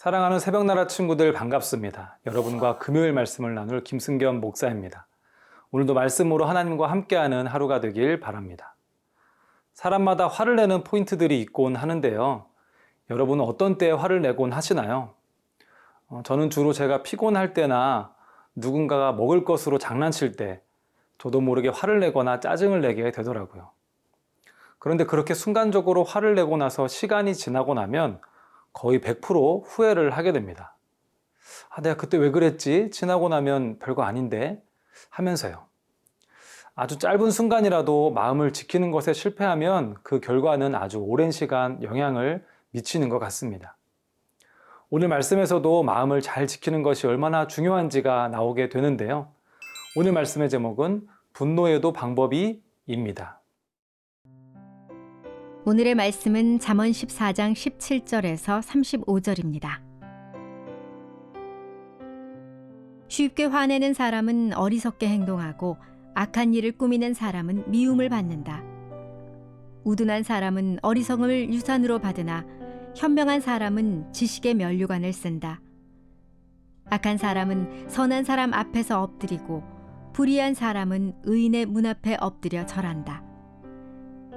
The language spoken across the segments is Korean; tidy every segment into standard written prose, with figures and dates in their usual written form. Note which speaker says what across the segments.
Speaker 1: 사랑하는 새벽나라 친구들 반갑습니다. 여러분과 금요일 말씀을 나눌 김승겸 목사입니다. 오늘도 말씀으로 하나님과 함께하는 하루가 되길 바랍니다. 사람마다 화를 내는 포인트들이 있곤 하는데요. 여러분은 어떤 때에 화를 내곤 하시나요? 저는 주로 제가 피곤할 때나 누군가가 먹을 것으로 장난칠 때 저도 모르게 화를 내거나 짜증을 내게 되더라고요. 그런데 그렇게 순간적으로 화를 내고 나서 시간이 지나고 나면 거의 100% 후회를 하게 됩니다. 내가 그때 왜 그랬지? 지나고 나면 별거 아닌데? 하면서요. 아주 짧은 순간이라도 마음을 지키는 것에 실패하면 그 결과는 아주 오랜 시간 영향을 미치는 것 같습니다. 오늘 말씀에서도 마음을 잘 지키는 것이 얼마나 중요한지가 나오게 되는데요. 오늘 말씀의 제목은 분노에도 방법이입니다.
Speaker 2: 오늘의 말씀은 잠언 14장 17절에서 35절입니다. 쉽게 화내는 사람은 어리석게 행동하고 악한 일을 꾸미는 사람은 미움을 받는다. 우둔한 사람은 어리석음을 유산으로 받으나 현명한 사람은 지식의 면류관을 쓴다. 악한 사람은 선한 사람 앞에서 엎드리고 불의한 사람은 의인의 문 앞에 엎드려 절한다.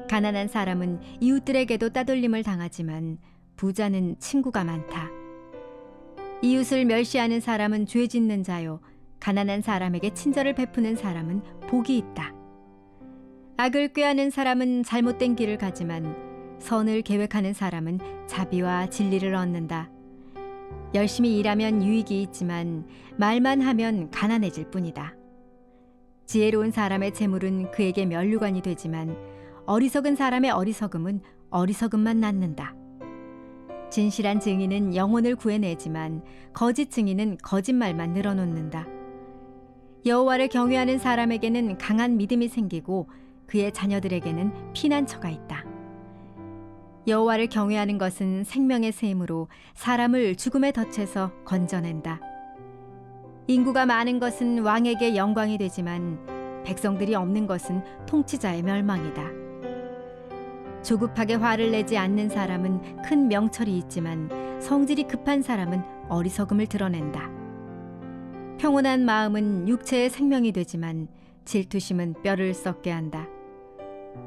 Speaker 2: 가난한 사람은 이웃들에게도 따돌림을 당하지만 부자는 친구가 많다. 이웃을 멸시하는 사람은 죄 짓는 자요, 가난한 사람에게 친절을 베푸는 사람은 복이 있다. 악을 꾀하는 사람은 잘못된 길을 가지만 선을 계획하는 사람은 자비와 진리를 얻는다. 열심히 일하면 유익이 있지만 말만 하면 가난해질 뿐이다. 지혜로운 사람의 재물은 그에게 면류관이 되지만 어리석은 사람의 어리석음은 어리석음만 낳는다. 진실한 증인은 영혼을 구해내지만 거짓 증인은 거짓말만 늘어놓는다. 여호와를 경외하는 사람에게는 강한 믿음이 생기고 그의 자녀들에게는 피난처가 있다. 여호와를 경외하는 것은 생명의 샘으로 사람을 죽음의 덫에서 건져낸다. 인구가 많은 것은 왕에게 영광이 되지만 백성들이 없는 것은 통치자의 멸망이다. 조급하게 화를 내지 않는 사람은 큰 명철이 있지만 성질이 급한 사람은 어리석음을 드러낸다. 평온한 마음은 육체의 생명이 되지만 질투심은 뼈를 썩게 한다.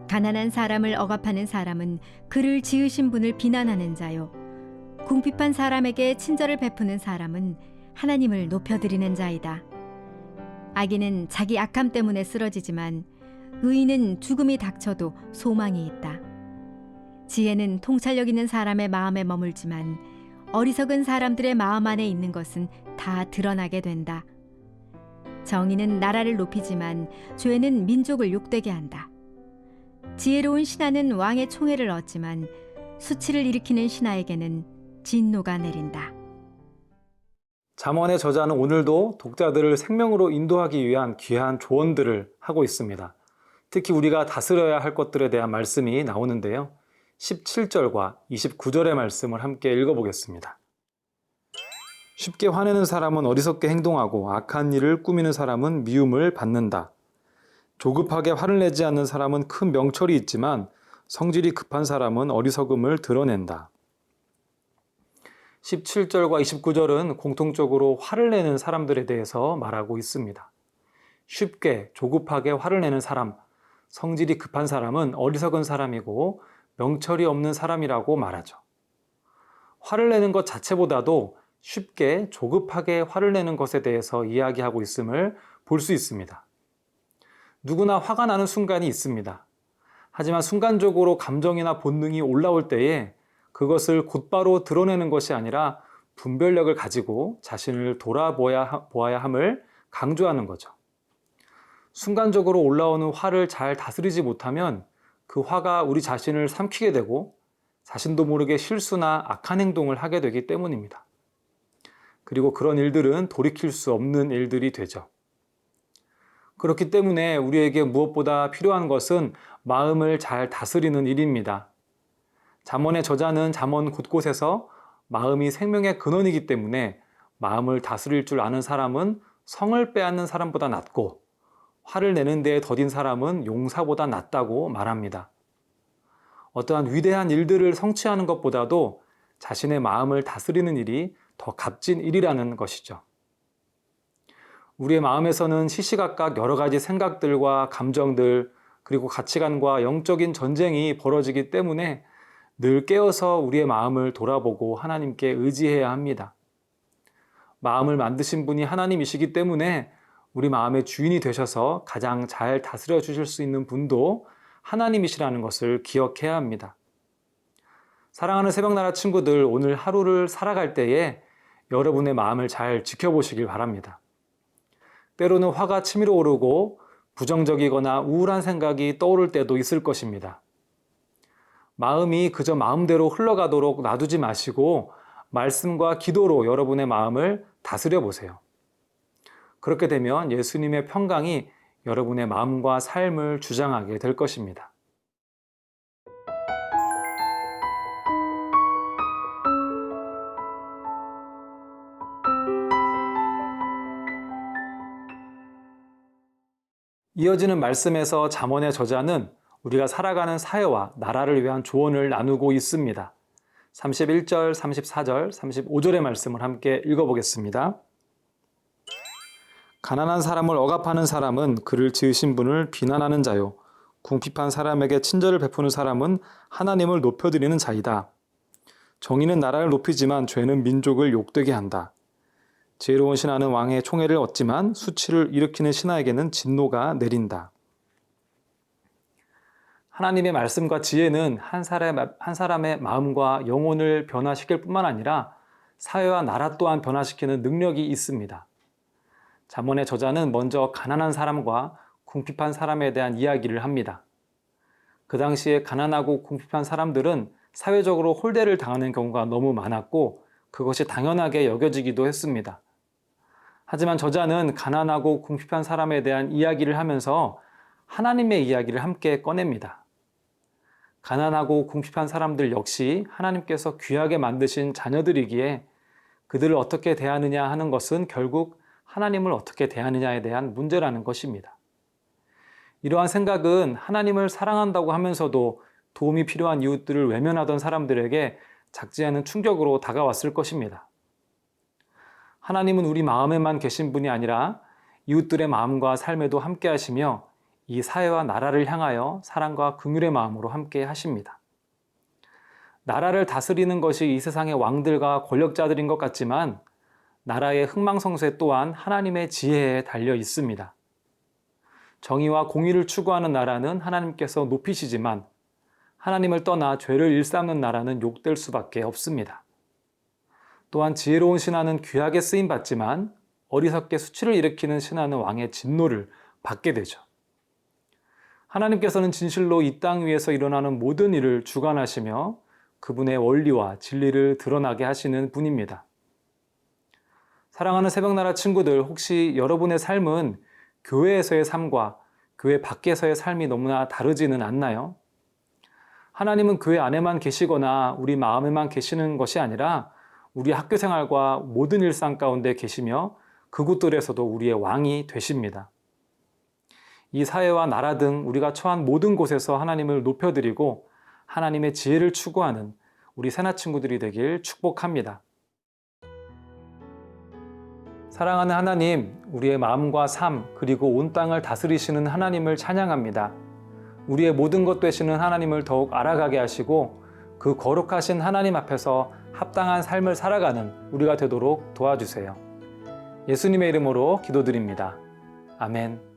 Speaker 2: 가난한 사람을 억압하는 사람은 그를 지으신 분을 비난하는 자요, 궁핍한 사람에게 친절을 베푸는 사람은 하나님을 높여드리는 자이다. 악인은 자기 악함 때문에 쓰러지지만 의인은 죽음이 닥쳐도 소망이 있다. 지혜는 통찰력 있는 사람의 마음에 머물지만 어리석은 사람들의 마음 안에 있는 것은 다 드러나게 된다. 정의는 나라를 높이지만 죄는 민족을 욕되게 한다. 지혜로운 신하는 왕의 총애를 얻지만 수치를 일으키는 신하에게는 진노가 내린다.
Speaker 1: 잠언의 저자는 오늘도 독자들을 생명으로 인도하기 위한 귀한 조언들을 하고 있습니다. 특히 우리가 다스려야 할 것들에 대한 말씀이 나오는데요. 17절과 29절의 말씀을 함께 읽어보겠습니다. 쉽게 화내는 사람은 어리석게 행동하고 악한 일을 꾸미는 사람은 미움을 받는다. 조급하게 화를 내지 않는 사람은 큰 명철이 있지만 성질이 급한 사람은 어리석음을 드러낸다. 17절과 29절은 공통적으로 화를 내는 사람들에 대해서 말하고 있습니다. 쉽게 조급하게 화를 내는 사람, 성질이 급한 사람은 어리석은 사람이고 명철이 없는 사람이라고 말하죠. 화를 내는 것 자체보다도 쉽게 조급하게 화를 내는 것에 대해서 이야기하고 있음을 볼 수 있습니다. 누구나 화가 나는 순간이 있습니다. 하지만 순간적으로 감정이나 본능이 올라올 때에 그것을 곧바로 드러내는 것이 아니라 분별력을 가지고 자신을 돌아보아야 함을 강조하는 거죠. 순간적으로 올라오는 화를 잘 다스리지 못하면 그 화가 우리 자신을 삼키게 되고 자신도 모르게 실수나 악한 행동을 하게 되기 때문입니다. 그리고 그런 일들은 돌이킬 수 없는 일들이 되죠. 그렇기 때문에 우리에게 무엇보다 필요한 것은 마음을 잘 다스리는 일입니다. 잠언의 저자는 잠언 곳곳에서 마음이 생명의 근원이기 때문에 마음을 다스릴 줄 아는 사람은 성을 빼앗는 사람보다 낫고 화를 내는 데에 더딘 사람은 용사보다 낫다고 말합니다. 어떠한 위대한 일들을 성취하는 것보다도 자신의 마음을 다스리는 일이 더 값진 일이라는 것이죠. 우리의 마음에서는 시시각각 여러 가지 생각들과 감정들, 그리고 가치관과 영적인 전쟁이 벌어지기 때문에 늘 깨어서 우리의 마음을 돌아보고 하나님께 의지해야 합니다. 마음을 만드신 분이 하나님이시기 때문에 우리 마음의 주인이 되셔서 가장 잘 다스려 주실 수 있는 분도 하나님이시라는 것을 기억해야 합니다. 사랑하는 새벽나라 친구들, 오늘 하루를 살아갈 때에 여러분의 마음을 잘 지켜보시길 바랍니다. 때로는 화가 치밀어 오르고 부정적이거나 우울한 생각이 떠오를 때도 있을 것입니다. 마음이 그저 마음대로 흘러가도록 놔두지 마시고 말씀과 기도로 여러분의 마음을 다스려 보세요. 그렇게 되면 예수님의 평강이 여러분의 마음과 삶을 주장하게 될 것입니다. 이어지는 말씀에서 잠언의 저자는 우리가 살아가는 사회와 나라를 위한 조언을 나누고 있습니다. 31절, 34절, 35절의 말씀을 함께 읽어보겠습니다. 가난한 사람을 억압하는 사람은 그를 지으신 분을 비난하는 자요. 궁핍한 사람에게 친절을 베푸는 사람은 하나님을 높여드리는 자이다. 정의는 나라를 높이지만 죄는 민족을 욕되게 한다. 지혜로운 신하는 왕의 총애를 얻지만 수치를 일으키는 신하에게는 진노가 내린다. 하나님의 말씀과 지혜는 한 사람의 마음과 영혼을 변화시킬 뿐만 아니라 사회와 나라 또한 변화시키는 능력이 있습니다. 잠언의 저자는 먼저 가난한 사람과 궁핍한 사람에 대한 이야기를 합니다. 그 당시에 가난하고 궁핍한 사람들은 사회적으로 홀대를 당하는 경우가 너무 많았고 그것이 당연하게 여겨지기도 했습니다. 하지만 저자는 가난하고 궁핍한 사람에 대한 이야기를 하면서 하나님의 이야기를 함께 꺼냅니다. 가난하고 궁핍한 사람들 역시 하나님께서 귀하게 만드신 자녀들이기에 그들을 어떻게 대하느냐 하는 것은 결국 하나님을 어떻게 대하느냐에 대한 문제라는 것입니다. 이러한 생각은 하나님을 사랑한다고 하면서도 도움이 필요한 이웃들을 외면하던 사람들에게 작지 않은 충격으로 다가왔을 것입니다. 하나님은 우리 마음에만 계신 분이 아니라 이웃들의 마음과 삶에도 함께 하시며 이 사회와 나라를 향하여 사랑과 긍휼의 마음으로 함께 하십니다. 나라를 다스리는 것이 이 세상의 왕들과 권력자들인 것 같지만 나라의 흥망성쇠 또한 하나님의 지혜에 달려 있습니다. 정의와 공의를 추구하는 나라는 하나님께서 높이시지만 하나님을 떠나 죄를 일삼는 나라는 욕될 수밖에 없습니다. 또한 지혜로운 신하는 귀하게 쓰임받지만 어리석게 수치를 일으키는 신하는 왕의 진노를 받게 되죠. 하나님께서는 진실로 이 땅 위에서 일어나는 모든 일을 주관하시며 그분의 원리와 진리를 드러나게 하시는 분입니다. 사랑하는 새벽나라 친구들, 혹시 여러분의 삶은 교회에서의 삶과 교회 밖에서의 삶이 너무나 다르지는 않나요? 하나님은 교회 안에만 계시거나 우리 마음에만 계시는 것이 아니라 우리 학교 생활과 모든 일상 가운데 계시며 그곳들에서도 우리의 왕이 되십니다. 이 사회와 나라 등 우리가 처한 모든 곳에서 하나님을 높여드리고 하나님의 지혜를 추구하는 우리 새나 친구들이 되길 축복합니다. 사랑하는 하나님, 우리의 마음과 삶 그리고 온 땅을 다스리시는 하나님을 찬양합니다. 우리의 모든 것 되시는 하나님을 더욱 알아가게 하시고 그 거룩하신 하나님 앞에서 합당한 삶을 살아가는 우리가 되도록 도와주세요. 예수님의 이름으로 기도드립니다. 아멘.